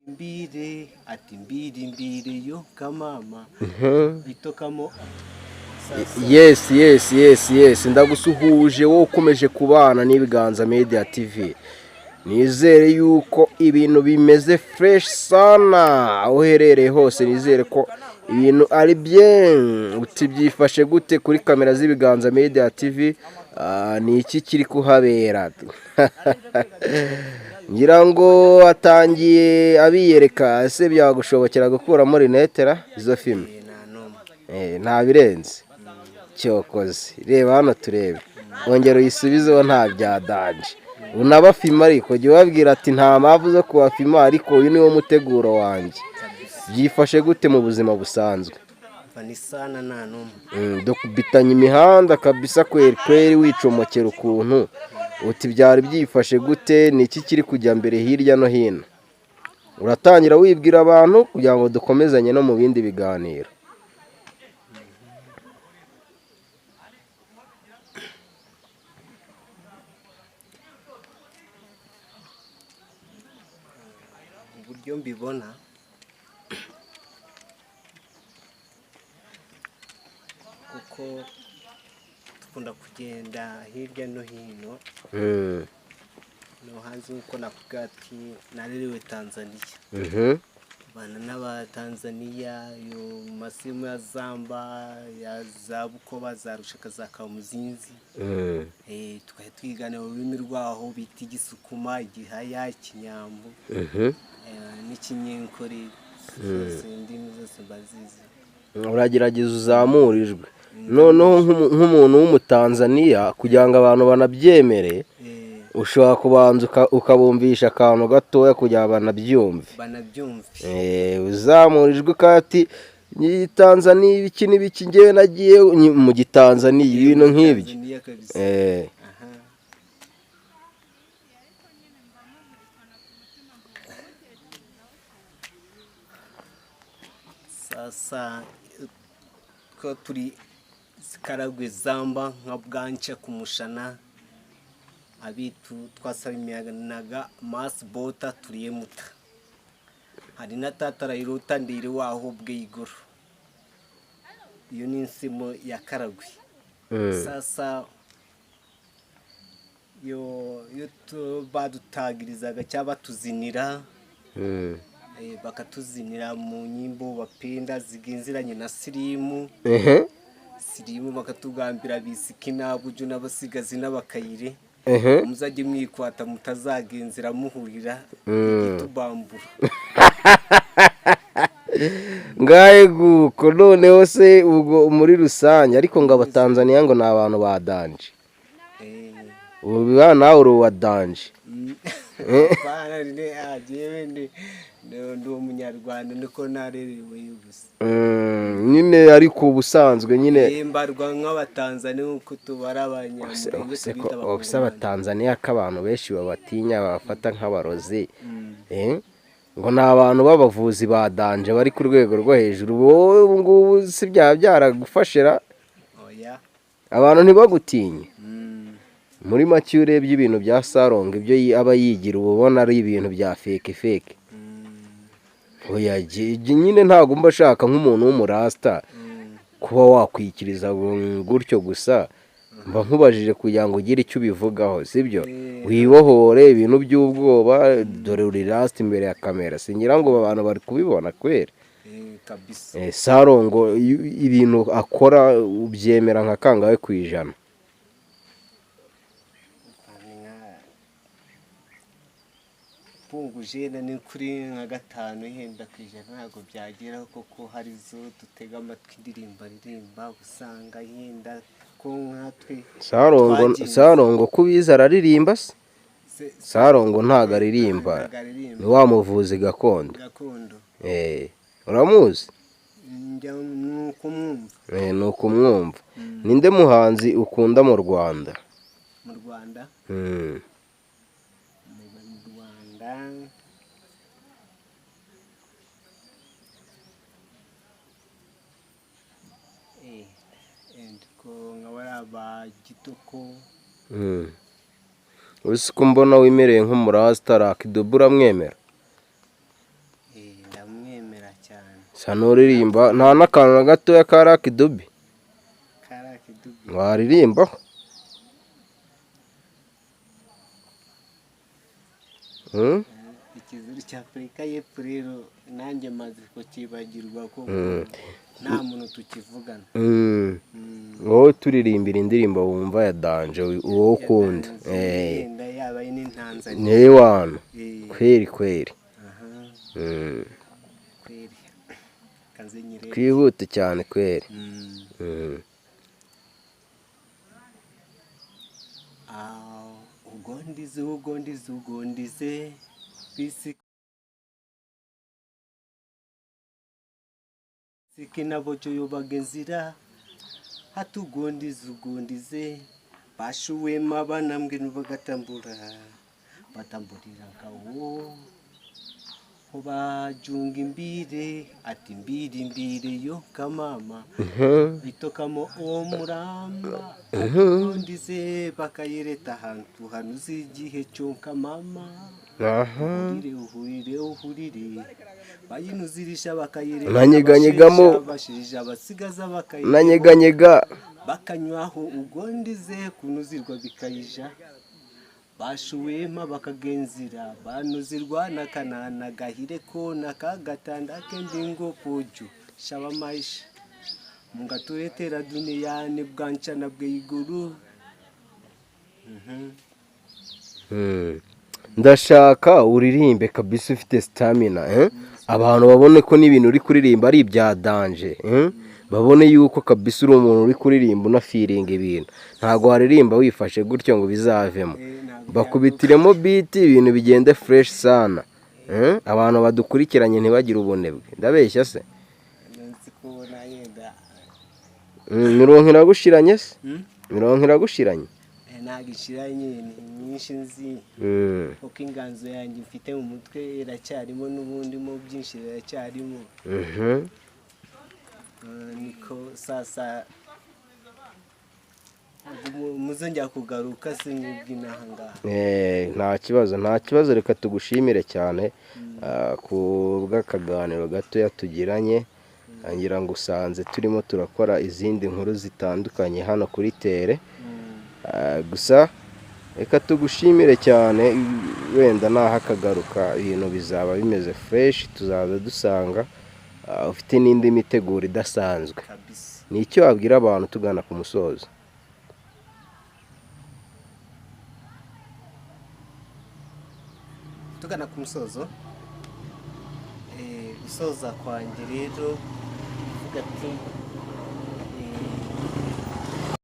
mbire ati mbire yo kamama bitokamo yes ndagusuhuje wowe ukomeje kubana n'ibiganza media tv. Nizere yuko ibintu bimeze fresh sana aho uherereye hose. Nizere ko ibintu ari bien. Utibyifashe gute kuri kamera z'ibiganza media tv? Ni iki kiri kuhabera? ngira ngo atangiye abiyereka se byagushobokera gukuramo rinetera izo filme nta birenze cyokoze. Reba hano turebe, ongera uyisubizeho ntabyadanje. Unabafima ariko jye wabwira ati nta mpamvu zo kubafima, ariko uyu niwo muteguro wanjye. Byifashe gute mu buzima busanzwe? Ni sana nta numwe dukubitanye imihanda kabisa kweri wicomokera ukuntu. Uti byari byifashe gute? Ni iki kiri kujya mbere hirya no hino? Uratangira wibwira abantu kugira ngo dukomezanye no mu bindi biganiro. uburyo mbibona kuko dukunda kugenda hirya no hino no hanze nkuko nakubwira ati narerewe Tanzania bana n'abatanzania yo masimu ya Zamba ya za Bukoba za Rushaka za Kamuzinzi tukajya twigana ururimi rwaho bita igisukuma, igihaya, ikinyambo n'ikinyenkore. Indimi zose mbazizi. Uragerageza uzamurijwe noneho nk'umuntu w'umutanzania kugira ngo abantu banabyemere. Ushobora kubanza ukabumvisha akantu gatoya kugira ngo banabyumve. Uzamurijwe kati ni Tanzania ibiki n'ibiki ngewe nagiye mu gitanzania ibintu nk'ibyo. Sasa ko turi Karagwe Zamba nka bwanca kumushana abitu twasabimyanaga mass bota turiye muta hari na tatara irota ndire waho bw'igoro. Iyo ni insimo ya Karagwe. Sasa yo badutagirizaga cyaba tuzinira bakatuzinira mu nyimbo bapenda zigenziranye na sirimu bakatugambira bisikina buju n'abasigazi n'abakayire muzajye mwikwata mutazagenzira muhurira igitubambura. Ngaye guko noneho se ubwo muri rusange, ariko ngo abatanzania ngo ni abantu badanje. Ubu nawe uri uwadanje. Bana ne ajewe ndi umunyarwanda niko narerewe gusa. Nyine ariko ubusanzwe nyine mbarwa nk'abatanzania uko tubara abanyarwanda. Ofisa abatanzania k'abantu benshi babatinya bafata nk'abarozi. Ngo ni abantu b'abavuzi badanje bari ku rwego rwo hejuru. Wowe ubu ngubu si byaragufashira abantu ntibagutinye. Muri make urebye ibintu bya salongo ibyo aba yigira ubona ari ibintu bya fake. Oya nyine ntabwo mba shaka nk'umuntu w'umurasta kuba wakwikiriza gutyo gusa. Mba nkubajije kugira ngo ugire icyo ubivugaho, sibyo? Wibohore ibintu by'ubwoba, dore uri rasta imbere ya kamera. Singira ngo abantu bari kubibona kwera. Salongo ibintu akora ubyemera nka kangahe kwijana? Punguje ni kuri nka 5 yenda kwijana ntago byagera koko hari zo dutega amatwi ndirimba usanga yenda ko nkatwe salongo kubiza araririmba se? Salongo ntago aririmba, ni wa muvuzi gakondo. Uramuzi? Nuko mwumva. Ninde muhanzi ukunda mu Rwanda? Mu Rwanda Gitoko. Uzi ko mbona wimereye nk'umurasta Rakidobura mwemera? ndamwemera cyane. sa n'uririmba nta n'akantu na gatoya ka rakidubi waririmbaho? Ikizuru cya Afurika y'Epfo rero nanjye maze kukibagirwa ko nta muntu tukivugana. wowe turirimbira indirimbo wumva ya danje uwo ukunda. Yaba ari n'Intanzania. niwe wana kweri kweri. Kweri kanze nyire twihute cyane kweri. ugondize bisi sikinabo yobagenzira hatugondize bashuwema banambwe nubagatambura batamburira kawo bajunga imbire ati mbire yo kamama bitokamo omuramba ugondize bakayereta ahantu hanuze igihe cyonka mama uhurire bayinuzirisha bakayereta nanyeganyegamo bashirije abasigaza nanyeganyega bakanywaho ugondize kunuzirwa bikayija bashuwema bakagenzira banuzirwa nakanana gahire ko nakagatanda kendingo pojo shaba maisha mungaturetera duniyane bwanchana bw'iguru. ndashaka uririmbe kabisa ufite stamina abantu babone ko n'ibintu uri kuririmba ari ibya danje babone yuko kabisa uri umuntu uri kuririmba unafiringa ibintu. ntago waririmba wifashe gutyo ngo bizavemo. bakubitiremo beat ibintu bigende fresh sana. abantu badukurikiranye ntibagire ubunebwe. ndabeshya se? mirongo iragushiranye se? mirongo iragushiranye? ntago ishiranye ni nyinshi nzi kuko inganzo yanjye mfite mu mutwe iracyarimo n'ubundi mu byinshi iracyarimo. niko sasa muzongera kugaruka sinibwinahangaha. nta kibazo reka tugushimire cyane ku bw'akaganiro gatoya tugiranye. ngira ngo usanze turimo turakora izindi nkuru zitandukanye hano kuri tere. gusa reka tugushimire cyane wenda naho akagaruka ibintu bizaba bimeze fresh tuzaza dusanga ufite n'indi miteguro idasanzwe. ni icyo wabwira abantu tugana ku musozo? tugana ku musozo gusoza kwanjye rero uvuga ati